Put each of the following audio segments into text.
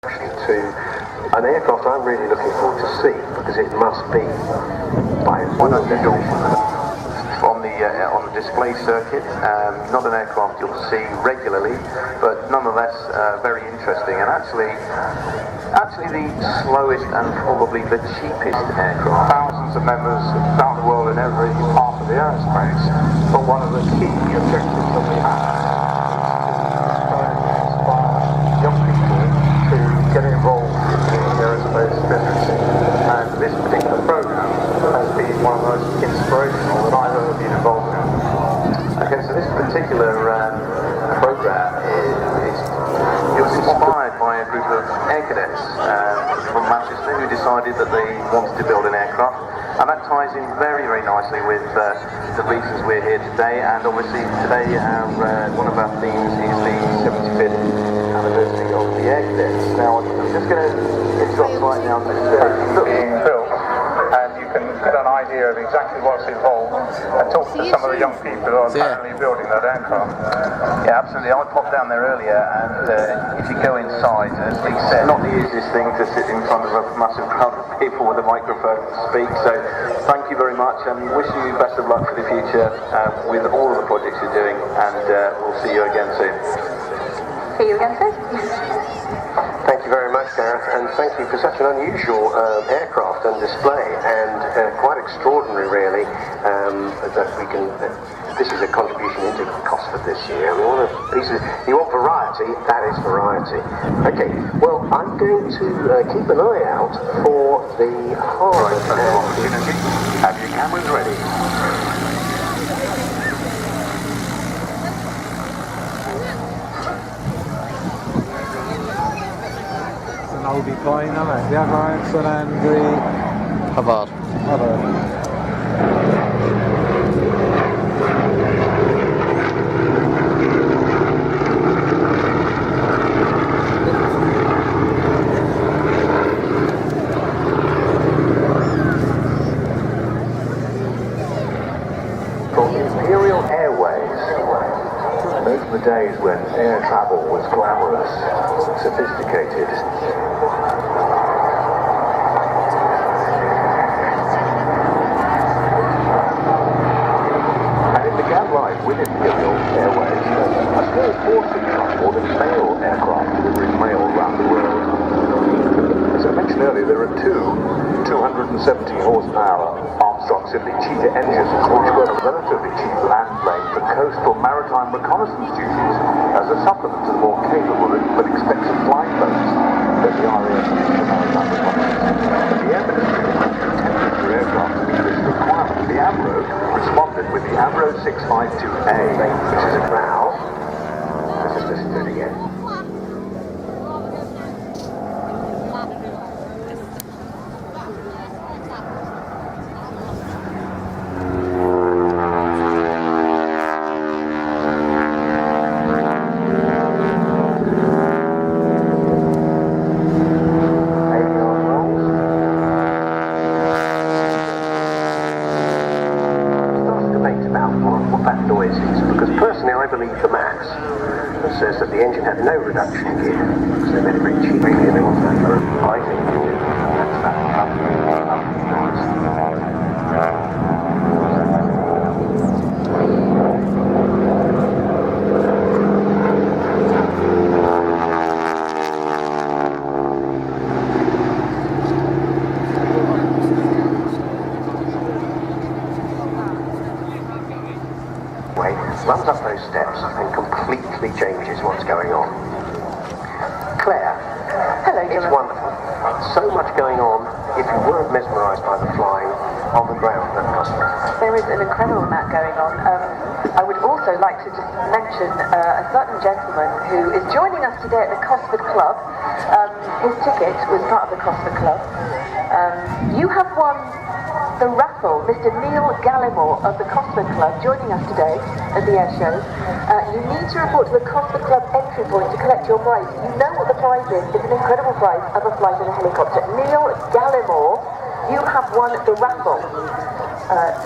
To an aircraft I'm really looking forward to see, because it must be by one unusual on the display circuit. Not an aircraft you'll see regularly, but nonetheless very interesting, and actually the slowest and probably the cheapest aircraft. Thousands of members around the world in every part of the aerospace, but one of the key objectives that we have young people to get involved in the aerospace business, and this particular program has been one of the most inspirational that I've ever been involved in. Okay, so this particular program it was inspired by a group of air cadets from Manchester who decided that they wanted to build an aircraft, and that ties in very, very nicely with the reasons we're here today. And obviously today one of our themes is the 75th anniversary of the air cadets. Now I'm just going to interrupt right now to being built, and you can get an idea of exactly what's involved and talk to some of the young people who are currently building that aircraft. Yeah, absolutely. I popped down there earlier, and if you go inside, as Lee said, not the easiest thing to sit in front of a massive crowd of people with a microphone to speak. So thank you very much, and wish you best of luck for the future with all of the projects you're doing, and we'll see you again soon. See you again soon. Thank you very much, Gareth, and thank you for such an unusual aircraft and display, and quite extraordinary, really, that we can. This is a contribution into Cosford this year. We want you want variety, that is variety. Okay, well, I'm going to keep an eye out for the hard opportunity. Have your cameras ready. Audi poi, abbiamo excellent Havard. From Imperial Airways, those were the days when air travel was glamorous, sophisticated. With Imperial Airways, a small portion transport of mail aircraft delivering mail around the world. As I mentioned earlier, there are two 270 horsepower Armstrong Siddeley Cheetah engines, which were a relatively cheap land plane for coastal maritime reconnaissance duties as a supplement to the more capable but expensive flying boats that the RAF for maritime reconnaissance. But the Air Ministry intended for aircraft to meet this requirement. The AMRO responded with the AMRO 652A, which is a now. Let's just listen to it again. I believe the maths says that the engine had no reduction gear, so they made it very cheap, and they want that for I think that's that. Runs up those steps and completely changes what's going on. Claire, hello, it's wonderful. So much going on if you weren't mesmerised by the flying on the ground at Cosford. There is an incredible amount going on. I would also like to just mention a certain gentleman who is joining us today at the Cosford Club. His ticket was part of the Cosford Club. You have won the raffle, Mr. Neil Gallimore of the Cosford Club, joining us today at the air show. You need to report to the Cosford Club entry point to collect your prize. You know what the prize is. It's an incredible prize of a flight in a helicopter. Neil Gallimore, you have won the raffle.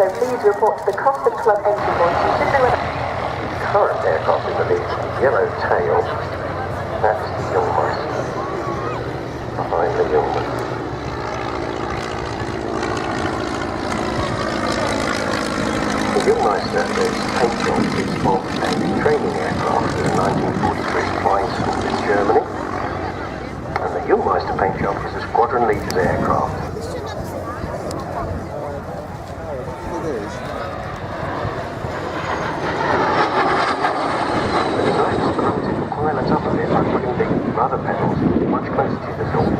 So please report to the Cosford Club entry point. You should know where the current aircraft in the lead, yellow tail. That's the young horse. deadly illness. The Jungmeister is paint job is of a training aircraft in a 1943 flying school in Germany. And the Jungmeister paint job is a squadron leader's aircraft. The design is promoted the pilot up a bit by putting the rudder pedals much closer to the door.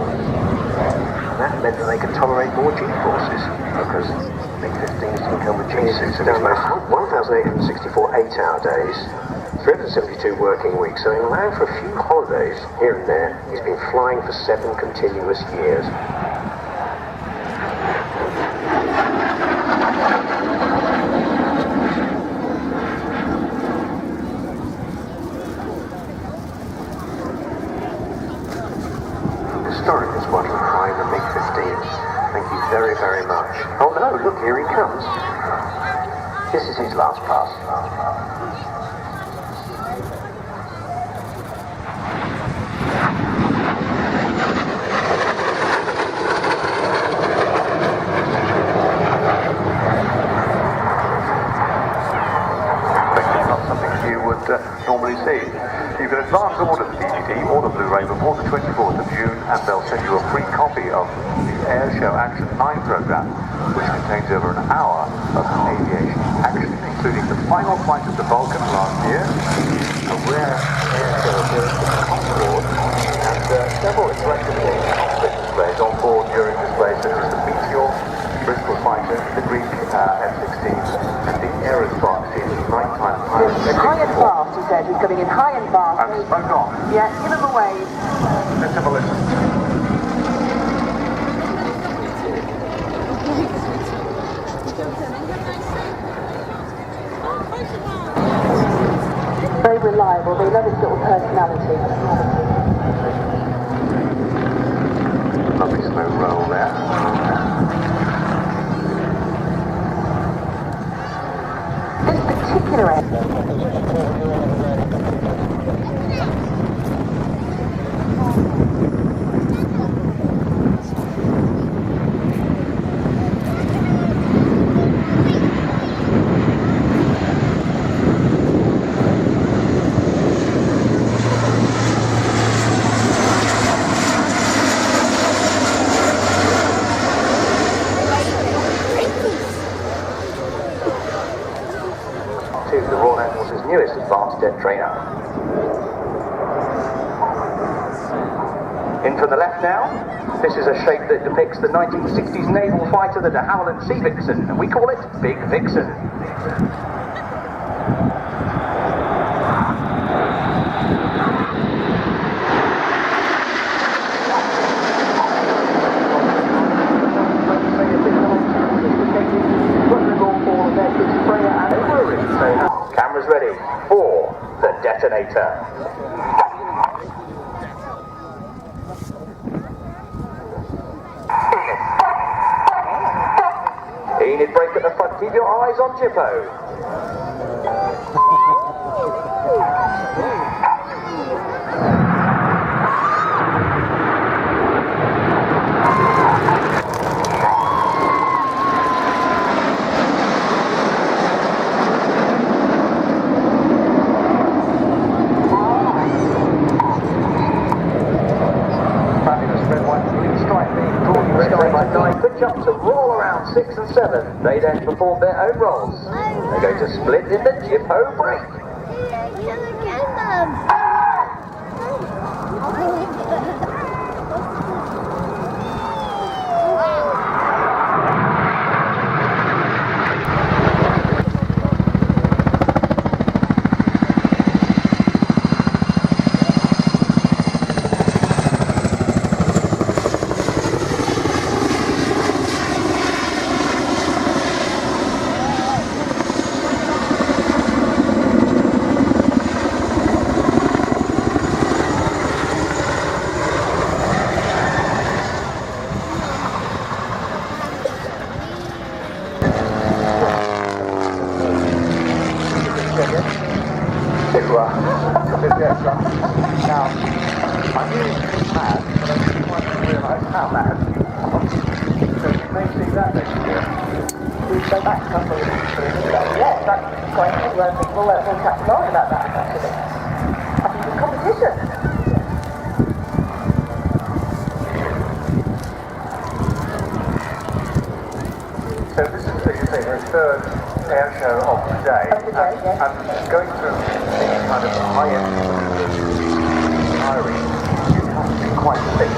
And that meant that they could tolerate more G-forces, because MiG-15s didn't come with G-suits. So there's most 1,864 8-hour days, 372 working weeks, so in allowing for a few holidays here and there, he's been flying for 7 continuous years. Historical Squadron 5 and MiG-15. Thank you very, very much. Oh no, look, here he comes. This is his last pass. Not something you would normally see. You can advance order the DGD or the Blu-ray before the 24th of June, and they'll send you a free copy of the Airshow Action 9 program, which contains over an hour of aviation action, including the final flight of the Vulcan last year, a rare airshow appearance at Cosford, and several interactive cockpit displays on board during displays such as the Meteor, Bristol fighter, the Greek F-16, and the Aerospark series nighttime pilot. High and fast, he said. He's coming in high and fast. And spoke on. Yeah, give him a wave. Let's have a listen. Very reliable. They love his little personality. Lovely slow roll there. This particular The Royal Air Force's newest advanced jet trainer. In from the left now, this is a shape that depicts the 1960s naval fighter, the de Havilland Sea Vixen, and we call it Big Vixen. Cameras ready for the detonator. Enid brake at the front, keep your eyes on Jippo. Good jump to roll around 6 and 7. They then perform their own rolls. They're going to split in the Jippo break. Wow, that has been so you may see that next year. We go back a couple of years. Yes, that's quite good. We'll chat more about that actually. I think it's competition. So this is, as you say, the third air show of the day. Yes. And going through these kind of high-end diaries, you have to be quite thick.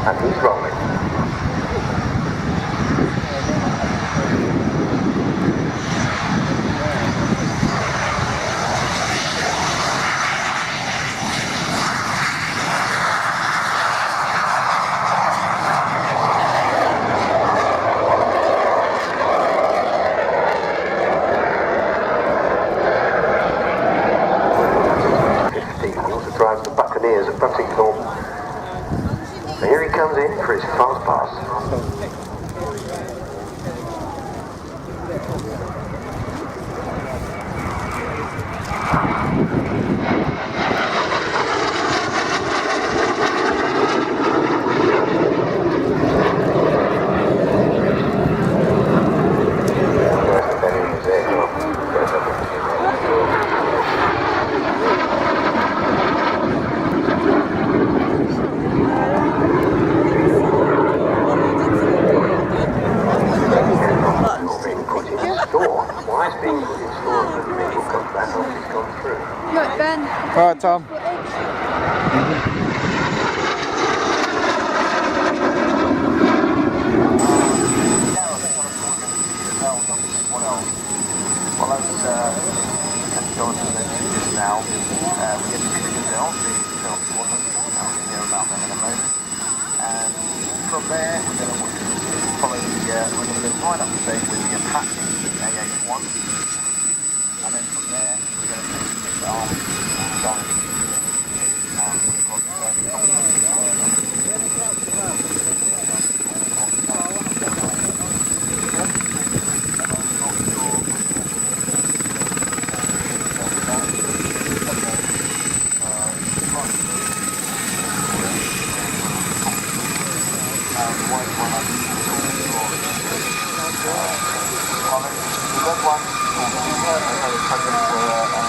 And he's rolling. He also drives the Buccaneers at Buntingthorpe. So here he comes in for his fast pass. Look, Ben. All right, Tom. Well, as Jonathan mentioned just now, we get the Gazelle, the film squadron, and we'll hear about them in a moment. And from there, we're going to follow the, we're going to go right up the stage with the Apache AH-1. And then from there, we're going to take the Army Dive. And we've got the red one,